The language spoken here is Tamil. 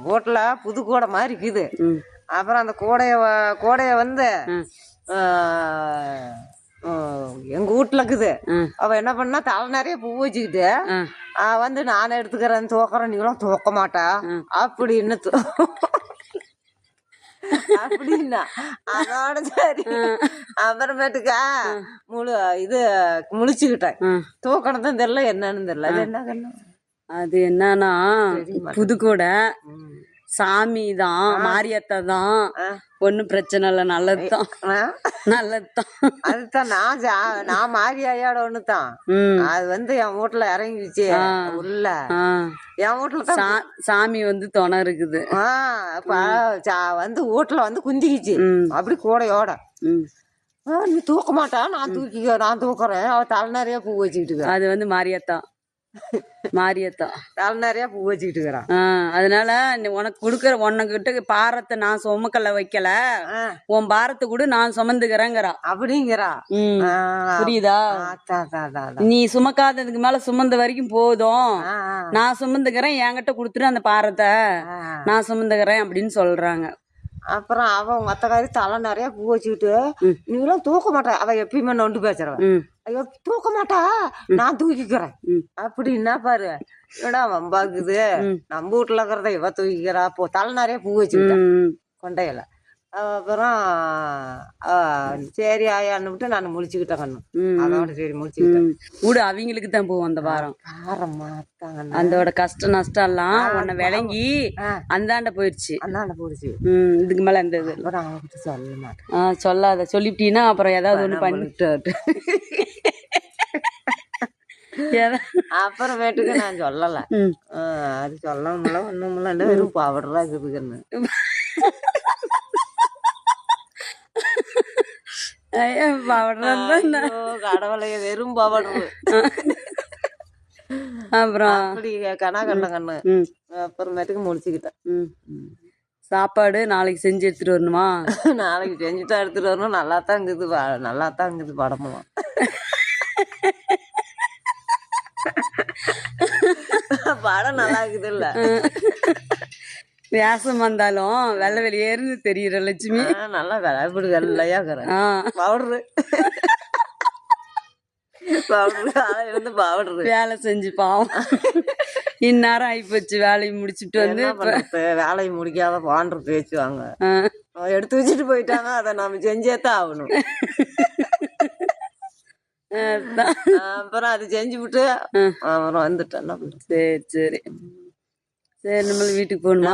வீட்டுல புது கூடை மாதிரி இருக்குது. அப்புறம் அந்த கூடைய வந்து எங்க வீட்டுல இருக்குது. அவ என்ன பண்ணா தலை நிறைய பூ வச்சுக்கிட்டு வந்து நானே எடுத்துக்கிறேன் தூக்குறேன், நீங்களும் தூக்க மாட்டா அப்படின்னு அப்படின்னா அதோட சரி. அப்புறமேட்டுக்கா முழிச்சுக்கிட்டேன். தூக்கணதும் தெரியல, என்னன்னு தெரியல. அது என்ன கண்ணு? அது என்னன்னா புதுக்கூடை சாமி தான், மாரியத்தை தான். ஒன்னும் பிரச்சனை இல்லை, நல்லதுதான் நல்லதுதான். அதுதான் நான் மாரியாயோட ஒண்ணுதான். அது வந்து என் வீட்டுல இறங்கிடுச்சு உள்ள. என் வீட்டுல சாமி வந்து துணை இருக்குது. வந்து வீட்டுல வந்து குந்திக்கிச்சு அப்படி கூடையோட. நீ தூக்க மாட்டா, நான் தூக்குறேன். அவ தலை நிறைய பூ வச்சுக்கிட்டு. அது வந்து மாரியத்தா தலை நிறைய பூ வச்சுக்கிட்டு இருக்கிறான். அதனால உனக்கு கொடுக்கற உனக்கிட்ட பாரத்தை நான் சுமக்கல வைக்கல, உன் பாரத்தை கூட நான் சுமந்துக்கிறேங்கிறா அப்படிங்கிறா. புரியுதா? நீ சுமக்காததுக்கு மேல சுமந்த வரைக்கும் போதும், நான் சுமந்துக்கிறேன், என்கிட்ட கொடுத்துட்டு அந்த பாரத்தை நான் சுமந்துக்கிறேன் அப்படின்னு சொல்றாங்க. அப்புறம் அவ உங்க அத்தக்காரி தலை நிறைய பூ வச்சுக்கிட்டு, நீங்களும் தூக்க மாட்டா. அவ எப்பயுமே நொண்டு பேசுறவன். ஐயோ தூக்க மாட்டா, நான் தூக்கிக்கிறேன் அப்படின்னா பாரு. என்னடா வம்பாக்குது, நம்ம வீட்டுல இருக்கிறத இவ தூக்கிக்கிறா. தலை நிறைய பூ வச்சுக்கிட்டா கொண்டையில. அப்புறம் சரி ஆயான்னு விட்டு நான் முழிச்சுக்கிட்டேன் கண்ணு. அதோட சரி முழிச்சுக்கிட்டேன். கூட அவங்களுக்கு தான் போவோம் அந்த வாரம். அதோட கஷ்ட நஷ்டம் எல்லாம் உன்னை விளங்கி அந்தாண்ட போயிடுச்சு. இதுக்கு மேல எந்த இது சொல்ல மாட்டேன். சொல்லாத. சொல்லிட்டீங்கன்னா அப்புறம் ஏதாவது ஒண்ணு பண்ணிட்டு அப்புறமேட்டுக்கு நான் சொல்லல. அது சொல்லணும்ல ஒண்ணுமில்ல, வெறும் பவுடரா இருக்குதுன்னு. கடவுளைய வெறும் பவுடரு. அப்புறம் அப்படி கண்ணா கண்ணு. அப்புறமேட்டுக்கு முடிச்சுக்கிட்டேன். சாப்பாடு நாளைக்கு செஞ்சு எடுத்துட்டு வரணுமா? நாளைக்கு செஞ்சுட்டா எடுத்துட்டு வரணும். நல்லாத்தான் இருக்குது படமெல்லாம். படம் நல்லா இருக்குது இல்ல? வியாசம் வந்தாலும் வெள்ளை வெளியேறுன்னு தெரியுற லட்சுமி. நல்லா இப்படி வெள்ளையா பவுடரு வேலை செஞ்சு பாவம் இந்நேரம் ஆயிப்போச்சு. வேலையை முடிச்சுட்டு வந்து வேலையை முடிக்காத பாண்டு பேச்சுவாங்க. எடுத்து வச்சுட்டு போயிட்டாங்க, அதை நம்ம செஞ்சேத்தான் ஆகணும். அப்புறம் அது செஞ்சு விட்டு அப்புறம் வந்துட்டேன். சரி சரி சரி, நம்மளும் வீட்டுக்கு போகணுமா?